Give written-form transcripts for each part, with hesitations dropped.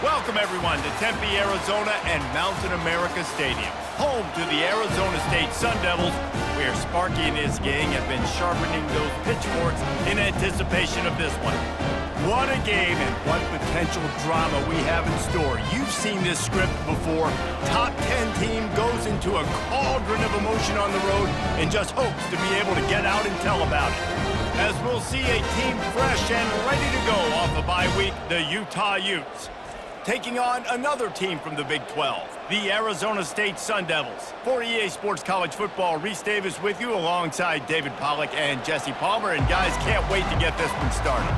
Welcome, everyone, to Tempe, Arizona and Mountain America Stadium, home to the Arizona State Sun Devils, where Sparky and his gang have been sharpening those pitchforks in anticipation of this one. What a game and what potential drama we have in store. You've seen this script before. Top 10 team goes into a cauldron of emotion on the road and just hopes to be able to get out and tell about it. As we'll see a team fresh and ready to go off a bye week, the Utah Utes, taking on another team from the Big 12, the Arizona State Sun Devils. For EA Sports College Football, Reese Davis with you alongside David Pollack and Jesse Palmer. And guys, can't wait to get this one started.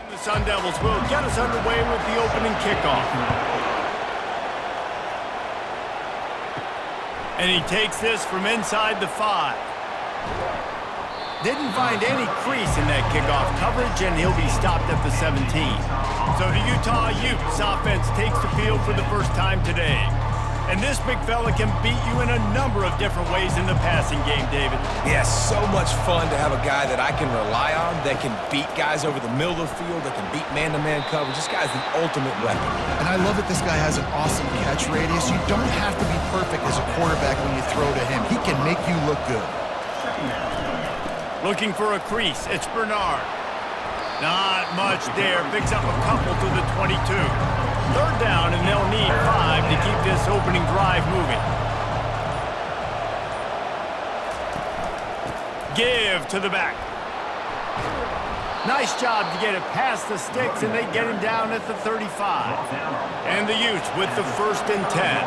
The Sun Devils will get us underway with the opening kickoff. And he takes this from inside the 5. Didn't find any crease in that kickoff coverage, and he'll be stopped at the 17. So the Utah Utes offense takes the field for the first time today. And this big fella can beat you in a number of different ways in the passing game, David. Yeah, so much fun to have a guy that I can rely on, that can beat guys over the middle of the field, that can beat man-to-man coverage. This guy's the ultimate weapon. And I love that this guy has an awesome catch radius. You don't have to be perfect as a quarterback when you throw to him. He can make you look good. Looking for a crease, it's Bernard. Not much there, picks up a couple to the 22. Third down, and they'll need 5 to keep this opening drive moving. Give to the back. Nice job to get it past the sticks, and they get him down at the 35. And the Utes with the 1st and 10.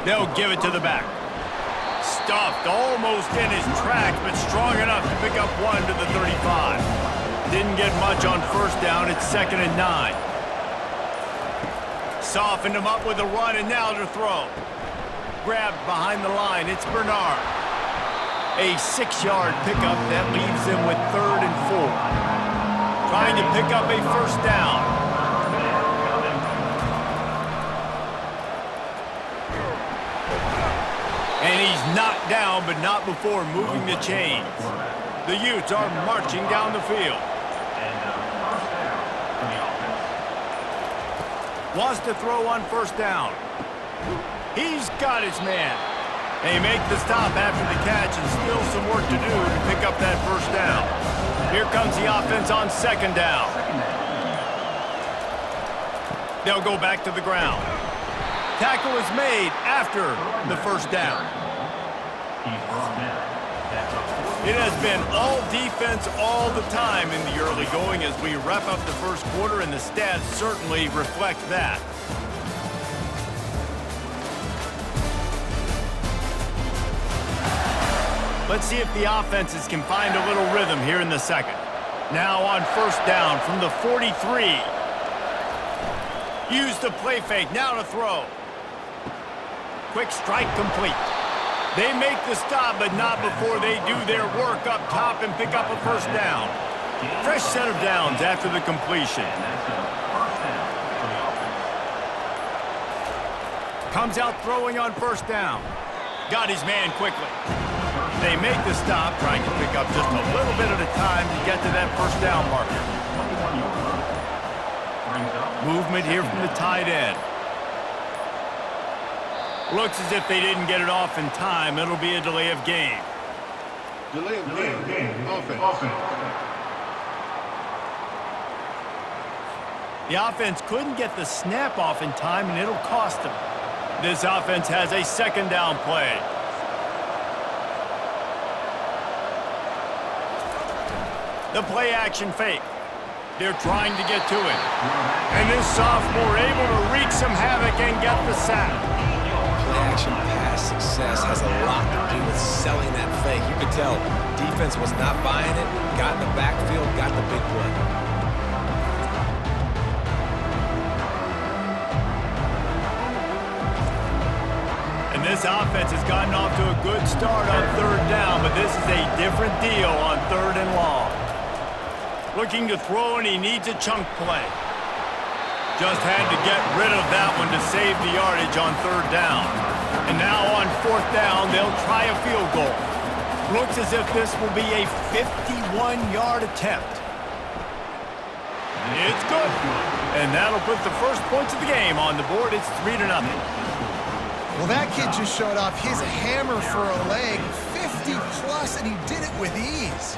They'll give it to the back. Stuffed almost in his tracks, but strong enough to pick up 1 to the 35. Didn't get much on 1st down. It's 2nd and 9. Softened him up with a run, and now to throw. Grabbed behind the line. It's Bernard. A 6-yard pickup that leaves him with 3rd and 4. Trying to pick up a 1st down. And he's knocked down, but not before moving the chains. The Utes are marching down the field. Wants to throw on 1st down. He's got his man. They make the stop after the catch, and still some work to do to pick up that 1st down. Here comes the offense on 2nd down. They'll go back to the ground. Tackle is made after the 1st down. It has been all defense all the time in the early going as we wrap up the 1st quarter, and the stats certainly reflect that. Let's see if the offenses can find a little rhythm here in the 2nd. Now on 1st down from the 43. Use the play fake, now to throw. Quick strike complete. They make the stop, but not before they do their work up top and pick up a 1st down. Fresh set of downs after the completion. Comes out throwing on 1st down. Got his man quickly. They make the stop, trying to pick up just a little bit at a time to get to that 1st down marker. Movement here from the tight end. Looks as if they didn't get it off in time. It'll be a delay of game. Delay of game. Offense. The offense couldn't get the snap off in time, and it'll cost them. This offense has a 2nd down play. The play action fake. They're trying to get to it. And this sophomore able to wreak some havoc and get the sack. Play-action pass success has a lot to do with selling that fake. You could tell defense was not buying it, got in the backfield, got the big play. And this offense has gotten off to a good start on 3rd down, but this is a different deal on 3rd and long. Looking to throw, and he needs a chunk play. Just had to get rid of that one to save the yardage on 3rd down. And now on 4th down, they'll try a field goal. Looks as if this will be a 51-yard attempt. It's good. And that'll put the first points of the game on the board. It's 3-0. Well, that kid just showed off his hammer for a leg, 50-plus, and he did it with ease.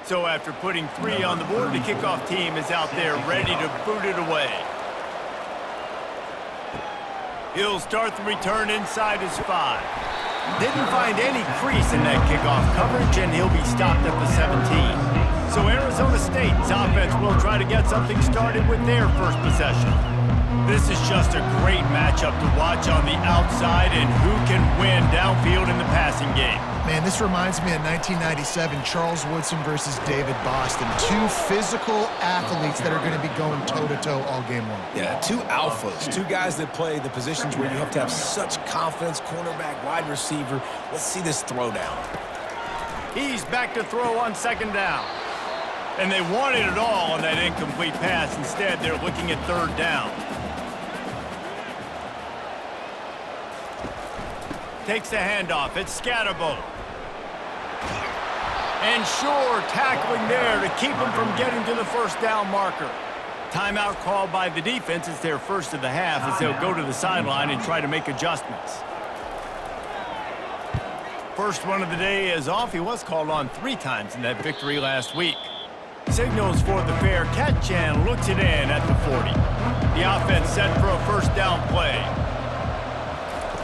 So after putting 3 on the board, the kickoff team is out there ready to boot it away. He'll start the return inside his 5. Didn't find any crease in that kickoff coverage, and he'll be stopped at the 17. So Arizona State's offense will try to get something started with their first possession. This is just a great matchup to watch on the outside and who can win downfield in the passing game. Man, this reminds me of 1997, Charles Woodson versus David Boston. 2 physical athletes that are going to be going toe-to-toe all game long. Yeah, 2 alphas, 2 guys that play the positions where you have to have such confidence, cornerback, wide receiver. Let's see this throw down. He's back to throw on 2nd down. And they wanted it all on that incomplete pass. Instead, they're looking at 3rd down. Takes the handoff. It's Scatterbo. And sure, tackling there to keep him from getting to the 1st down marker. Timeout called by the defense. It's their first of the half as they'll go to the sideline and try to make adjustments. First one of the day is off. He was called on 3 times in that victory last week. Signals for the fair catch and looks it in at the 40. The offense set for a 1st down play.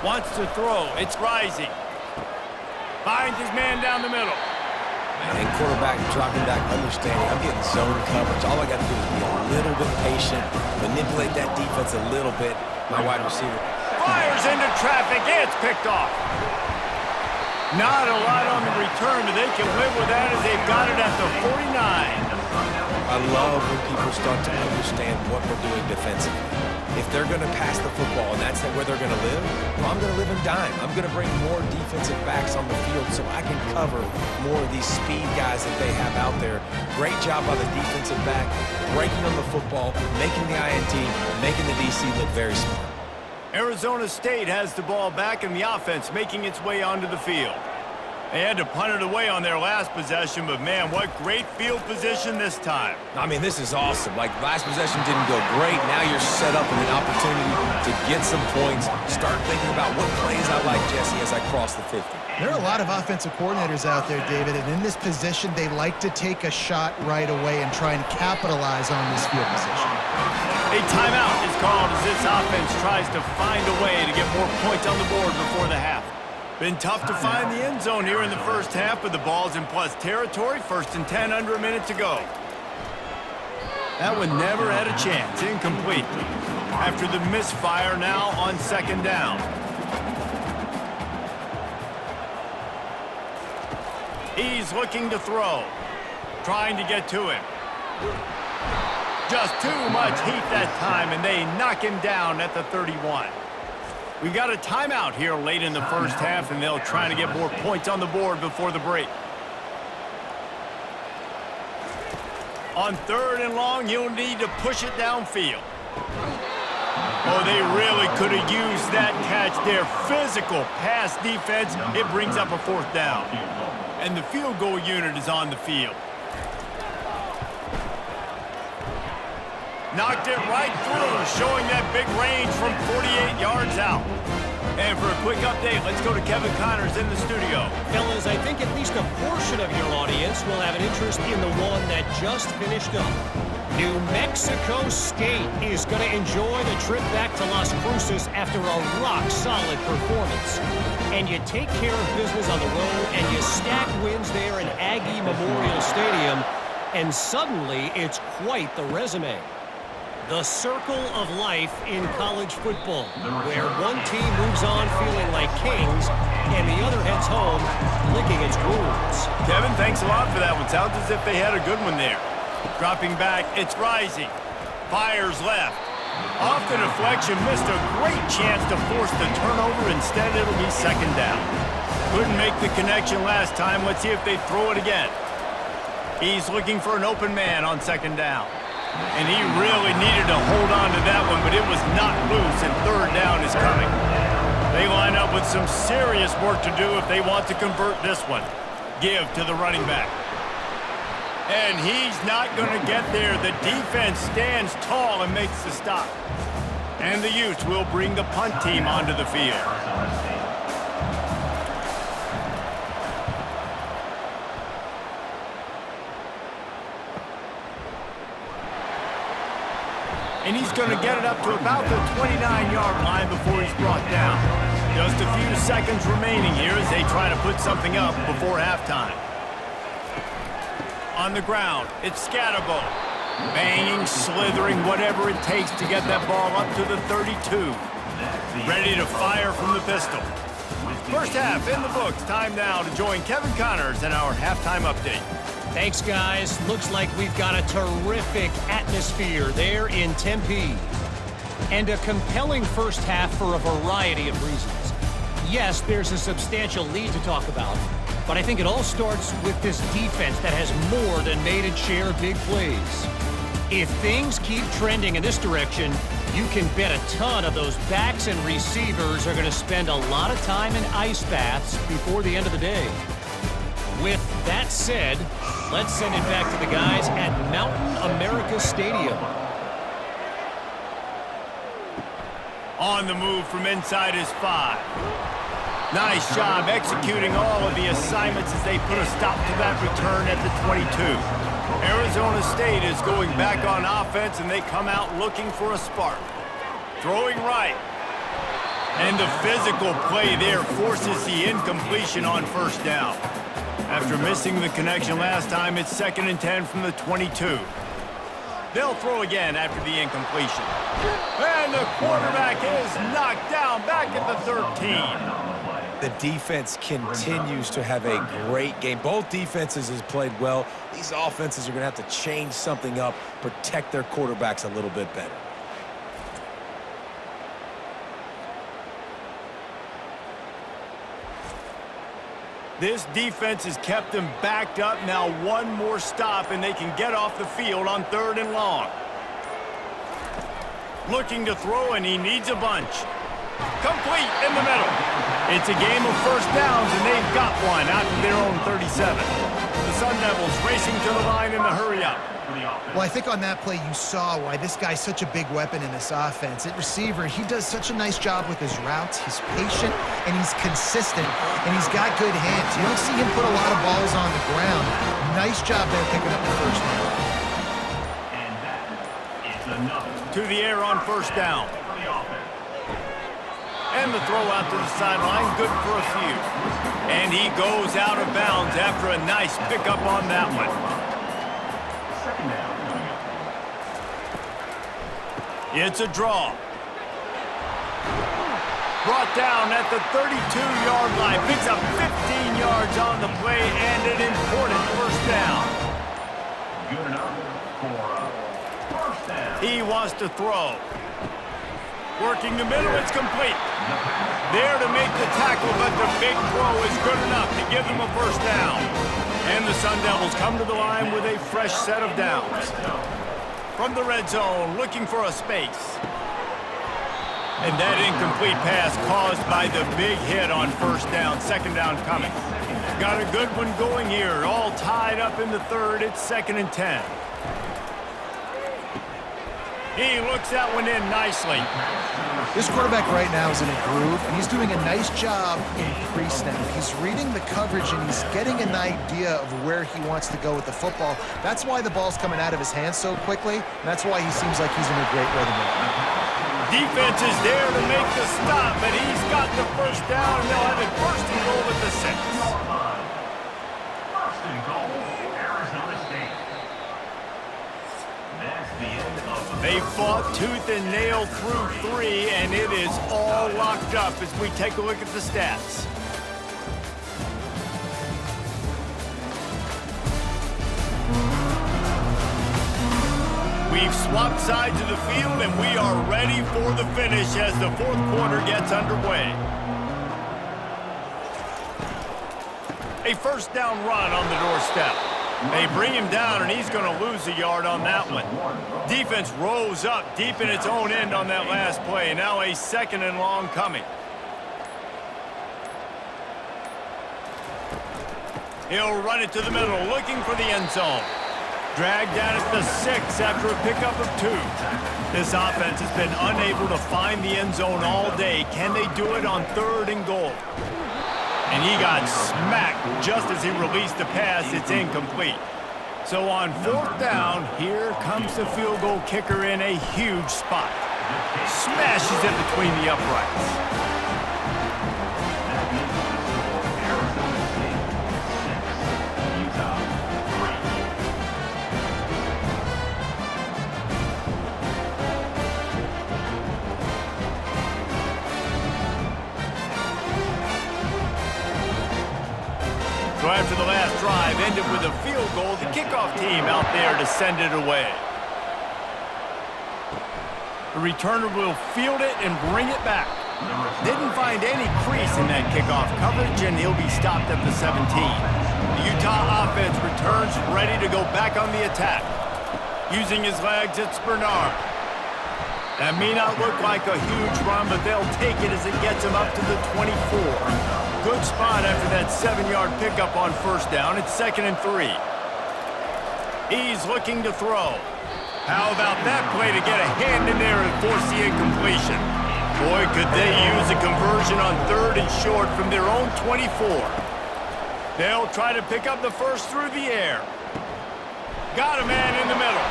Wants to throw. It's Rising. Finds his man down the middle. And quarterback dropping back, understanding I'm getting zone coverage. All I got to do is be a little bit patient, manipulate that defense a little bit. My wide receiver Fires into traffic. It's picked off. Not a lot on the return, but they can live with that as they've got it at the 49. I love when people start to understand what we're doing defensively. If they're going to pass the football and that's where they're going to live, well, I'm going to live in dime. I'm going to bring more defensive backs on the field so I can cover more of these speed guys that they have out there. Great job by the defensive back, breaking on the football, making the INT, making the DC look very smart. Arizona State has the ball back and the offense making its way onto the field. They had to punt it away on their last possession, but man, what great field position this time. I mean, this is awesome. Like, last possession didn't go great. Now you're set up with an opportunity to get some points. Start thinking about what plays I like, Jesse, as I cross the 50. There are a lot of offensive coordinators out there, David, and in this position, they like to take a shot right away and try and capitalize on this field position. A timeout is called as this offense tries to find a way to get more points on the board before the half. Been tough to find the end zone here in the first half, but the ball's in plus territory. 1st and 10, under a minute to go. That one never had a chance. Incomplete. After the misfire, now on 2nd down. He's looking to throw. Trying to get to him. Just too much heat that time, and they knock him down at the 31. We've got a timeout here late in the first half, and they'll try to get more points on the board before the break. On 3rd and long, you'll need to push it downfield. Oh, they really could have used that catch there. Physical pass defense. It brings up a 4th down. And the field goal unit is on the field. Knocked it right through, showing that big range from 48 yards out. And for a quick update, let's go to Kevin Connors in the studio. Fellas, I think at least a portion of your audience will have an interest in the one that just finished up. New Mexico State is going to enjoy the trip back to Las Cruces after a rock-solid performance. And you take care of business on the road, and you stack wins there in Aggie Memorial Stadium, and suddenly it's quite the resume. The circle of life in college football, where one team moves on feeling like kings and the other heads home licking its wounds. Kevin, thanks a lot for that one. Sounds as if they had a good one there. Dropping back, it's Rising. Fires left. Off the deflection, missed a great chance to force the turnover. Instead, it'll be 2nd down. Couldn't make the connection last time. Let's see if they throw it again. He's looking for an open man on second down. And he really needed to hold on to that one, but it was not loose, and third down is coming. They line up with some serious work to do if they want to convert this one. Give to the running back. And he's not going to get there. The defense stands tall and makes the stop. And the Utes will bring the punt team onto the field. And he's going to get it up to about the 29-yard line before he's brought down. Just a few seconds remaining here as they try to put something up before halftime. On the ground, it's Scatterbo. Banging, slithering, whatever it takes to get that ball up to the 32. Ready to fire from the pistol. First half in the books. Time now to join Kevin Connors in our halftime update. Thanks, guys. Looks like we've got a terrific atmosphere there in Tempe. And a compelling first half for a variety of reasons. Yes, there's a substantial lead to talk about, but I think it all starts with this defense that has more than made its share of big plays. If things keep trending in this direction, you can bet a ton of those backs and receivers are going to spend a lot of time in ice baths before the end of the day. With that said, let's send it back to the guys at Mountain America Stadium. On the move from inside his 5. Nice job executing all of the assignments as they put a stop to that return at the 22. Arizona State is going back on offense, and they come out looking for a spark. Throwing right. And the physical play there forces the incompletion on first down. After missing the connection last time, it's 2nd and 10 from the 22. They'll throw again after the incompletion. And the quarterback is knocked down back at the 13. The defense continues to have a great game. Both defenses has played well. These offenses are going to have to change something up, protect their quarterbacks a little bit better. This defense has kept them backed up. Now one more stop, and they can get off the field on 3rd and long. Looking to throw, and he needs a bunch. Complete in the middle. It's a game of first downs, and they've got one out to their own 37. The Sun Devils racing to the line in the hurry-up. Well, I think on that play you saw why this guy's such a big weapon in this offense. At receiver, he does such a nice job with his routes. He's patient, and he's consistent, and he's got good hands. You don't see him put a lot of balls on the ground. Nice job there picking up the first down. And that is enough. To the air on first down. And the throw out to the sideline, good for a few. And he goes out of bounds after a nice pickup on that one. It's a draw. Brought down at the 32-yard line. Picks up 15 yards on the play and an important first down. Good enough for a first down. He wants to throw. Working the middle, it's complete. There to make the tackle, but the big throw is good enough to give them a first down. And the Sun Devils come to the line with a fresh set of downs. From the red zone, looking for a space. And that incomplete pass caused by the big hit on first down. 2nd down coming. Got a good one going here. All tied up in the 3rd. It's 2nd and 10. He looks that one in nicely. This quarterback right now is in a groove, and he's doing a nice job in pre-snap. He's reading the coverage, and he's getting an idea of where he wants to go with the football. That's why the ball's coming out of his hands so quickly, and that's why he seems like he's in a great rhythm right now. Defense is there to make the stop, but he's got the first down, and they'll have it 1st and goal at the 6. 1st and goal, Arizona State. That's the end of the... They fought tooth and nail through 3, and it is all locked up as we take a look at the stats. We've swapped sides of the field, and we are ready for the finish as the 4th quarter gets underway. A first down run on the doorstep. They bring him down, and he's going to lose a yard on that one. Defense rose up deep in its own end on that last play. Now a 2nd and long coming. He'll run it to the middle, looking for the end zone. Dragged down at the 6 after a pickup of 2. This offense has been unable to find the end zone all day. Can they do it on 3rd and goal? And he got smacked just as he released the pass. It's incomplete. So on 4th down, here comes the field goal kicker in a huge spot. Smashes it between the uprights. So after the last drive ended with a field goal, the kickoff team out there to send it away. The returner will field it and bring it back. Didn't find any crease in that kickoff coverage, and he'll be stopped at the 17. The Utah offense returns ready to go back on the attack. Using his legs, it's Bernard. That may not look like a huge run, but they'll take it as it gets him up to the 24. Good spot after that 7-yard pickup on 1st down. It's 2nd and 3. He's looking to throw. How about that play to get a hand in there and force the incompletion? Boy, could they use a conversion on 3rd and short from their own 24. They'll try to pick up the first through the air. Got a man in the middle.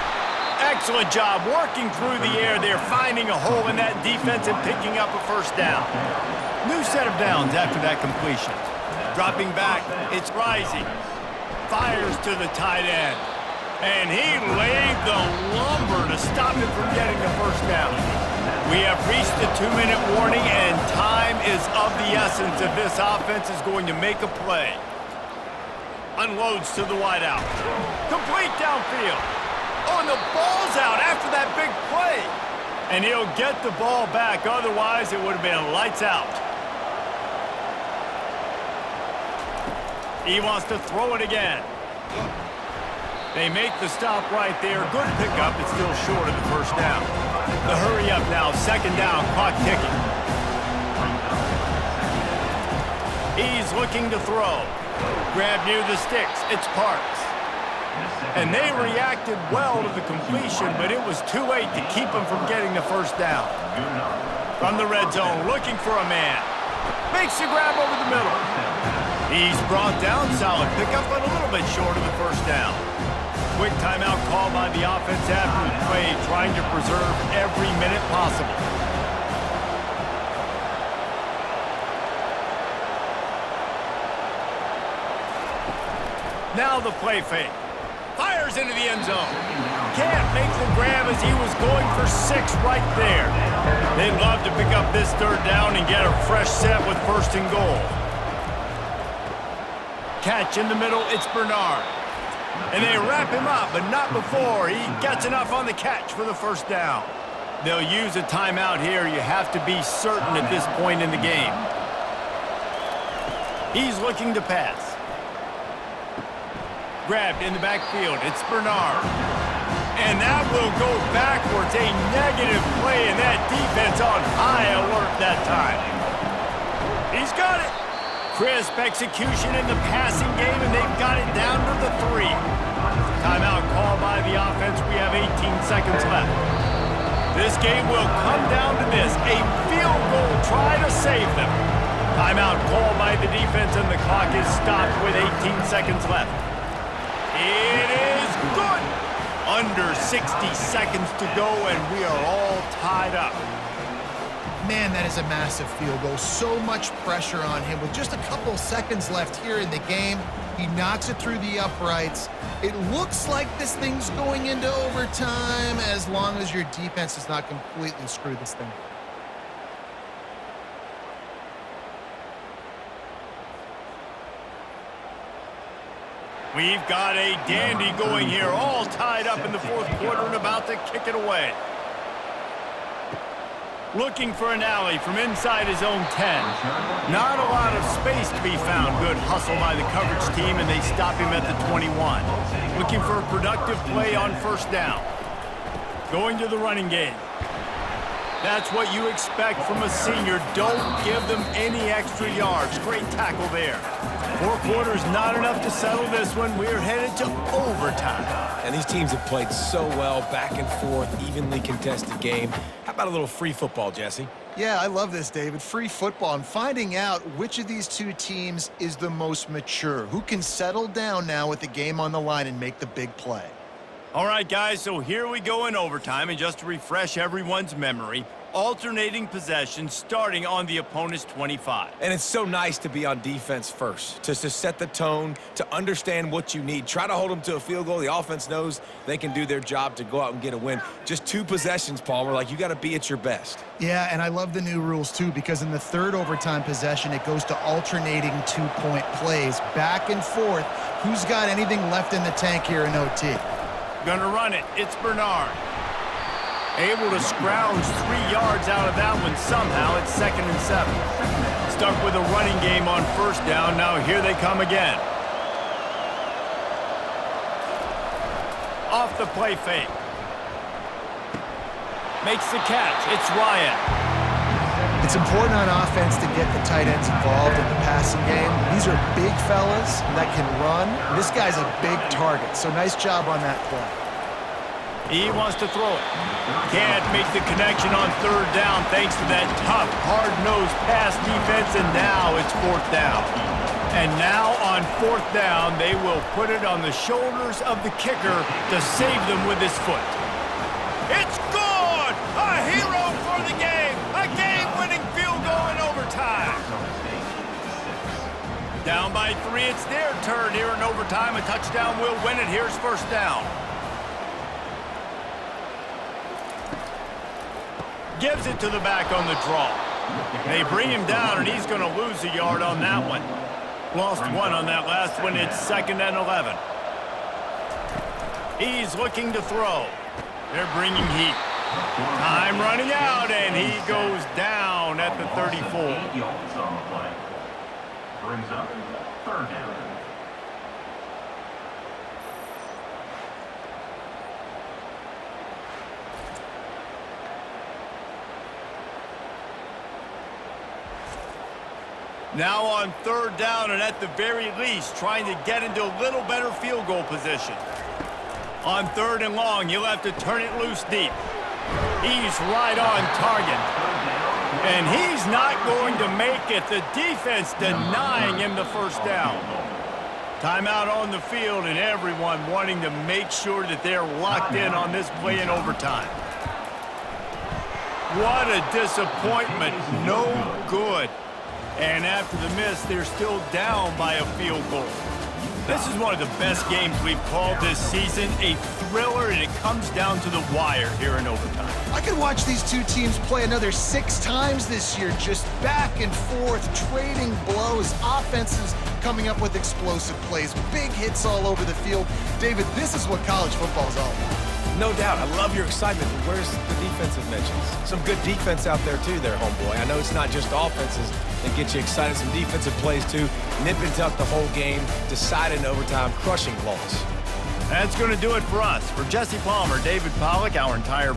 Excellent job working through the air there, finding a hole in that defense and picking up a 1st down. New set of downs after that completion. Dropping back, it's Rising. Fires to the tight end. And he laid the lumber to stop him from getting the 1st down. We have reached the 2-minute warning, and time is of the essence if this offense is going to make a play. Unloads to the wideout. Complete downfield. Oh, and the ball's out after that big play. And he'll get the ball back. Otherwise, it would have been lights out. He wants to throw it again. They make the stop right there. Good pickup. It's still short of the 1st down. The hurry up now. 2nd down. Clock ticking. He's looking to throw. Grab near the sticks. It's Parks. And they reacted well to the completion, but it was too late to keep them from getting the 1st down. From the red zone, looking for a man. Makes the grab over the middle. He's brought down. Solid pickup, but a little bit short of the 1st down. Quick timeout call by the offense after the play, trying to preserve every minute possible. Now the play fake. Fires into the end zone. Can't make the grab as he was going for 6 right there. They'd love to pick up this 3rd down and get a fresh set with 1st and goal. Catch in the middle, it's Bernard. And they wrap him up, but not before he gets enough on the catch for the 1st down. They'll use a timeout here. You have to be certain at this point in the game. He's looking to pass. Grabbed in the backfield. It's Bernard. And that will go backwards. A negative play, and that defense on high alert that time. He's got it. Crisp execution in the passing game, and they've got it down to the 3. Timeout called by the offense. We have 18 seconds left. This game will come down to this. A field goal try to save them. Timeout called by the defense, and the clock is stopped with 18 seconds left. It is good. Under 60 seconds to go, and we are all tied up. Man, that is a massive field goal. So much pressure on him. With just a couple seconds left here in the game, he knocks it through the uprights. It looks like this thing's going into overtime as long as your defense does not completely screw this thing up. We've got a dandy going here, all tied up in the 4th quarter and about to kick it away. Looking for an alley from inside his own 10. Not a lot of space to be found. Good hustle by the coverage team, and they stop him at the 21. Looking for a productive play on first down. Going to the running game. That's what you expect from a senior. Don't give them any extra yards. Great tackle there. 4 quarters, not enough to settle this one. We're headed to overtime. And these teams have played so well, back and forth, evenly contested game. How about a little free football, Jesse? Yeah, I love this, David. Free football. I'm finding out which of these two teams is the most mature. Who can settle down now with the game on the line and make the big play? All right, guys, so here we go in overtime, and just to refresh everyone's memory, alternating possession starting on the opponent's 25. And it's so nice to be on defense first, to set the tone, to understand what you need. Try to hold them to a field goal. The offense knows they can do their job to go out and get a win. Just 2 possessions, Palmer, like you got to be at your best. Yeah, and I love the new rules, too, because in the 3rd overtime possession, it goes to alternating 2-point plays, back and forth. Who's got anything left in the tank here in OT? Gonna run it. It's Bernard. Able to scrounge 3 yards out of that one somehow. It's 2nd and 7. Stuck with a running game on first down. Now here they come again. Off the play fake. Makes the catch. It's Ryan. It's important on offense to get the tight ends involved in the passing game. These are big fellas that can run. This guy's a big target, so nice job on that play. He wants to throw it. Can't make the connection on 3rd down thanks to that tough, hard-nosed pass defense, and now it's 4th down. And now on 4th down, they will put it on the shoulders of the kicker to save them with his foot. It's good! A hero for the game! A game-winning field goal in overtime! Down by 3, it's their turn here in overtime. A touchdown will win it. Here's first down. Gives it to the back on the draw. They bring him down, and he's going to lose a yard on that one. Lost 1 on that last one. It's 2nd and 11. He's looking to throw. They're bringing heat. Time running out, and he goes down at the 34. 8 yards on the play. Brings up 3rd down. Now on 3rd down, and at the very least, trying to get into a little better field goal position. On 3rd and long, you'll have to turn it loose deep. He's right on target. And he's not going to make it. The defense denying him the first down. Timeout on the field, and everyone wanting to make sure that they're locked in on this play in overtime. What a disappointment. No good. And after the miss, they're still down by a field goal. This is one of the best games we've called this season. A thriller, and it comes down to the wire here in overtime. I could watch these two teams play another 6 times this year, just back and forth, trading blows, offenses coming up with explosive plays, big hits all over the field. David, this is what college football is all about. No doubt. I love your excitement, but where's the defensive mentions? Some good defense out there, too, there, homeboy. I know it's not just offenses that get you excited. Some defensive plays, too. Nip and tuck the whole game, decide in overtime, crushing loss. That's going to do it for us. For Jesse Palmer, David Pollack, our entire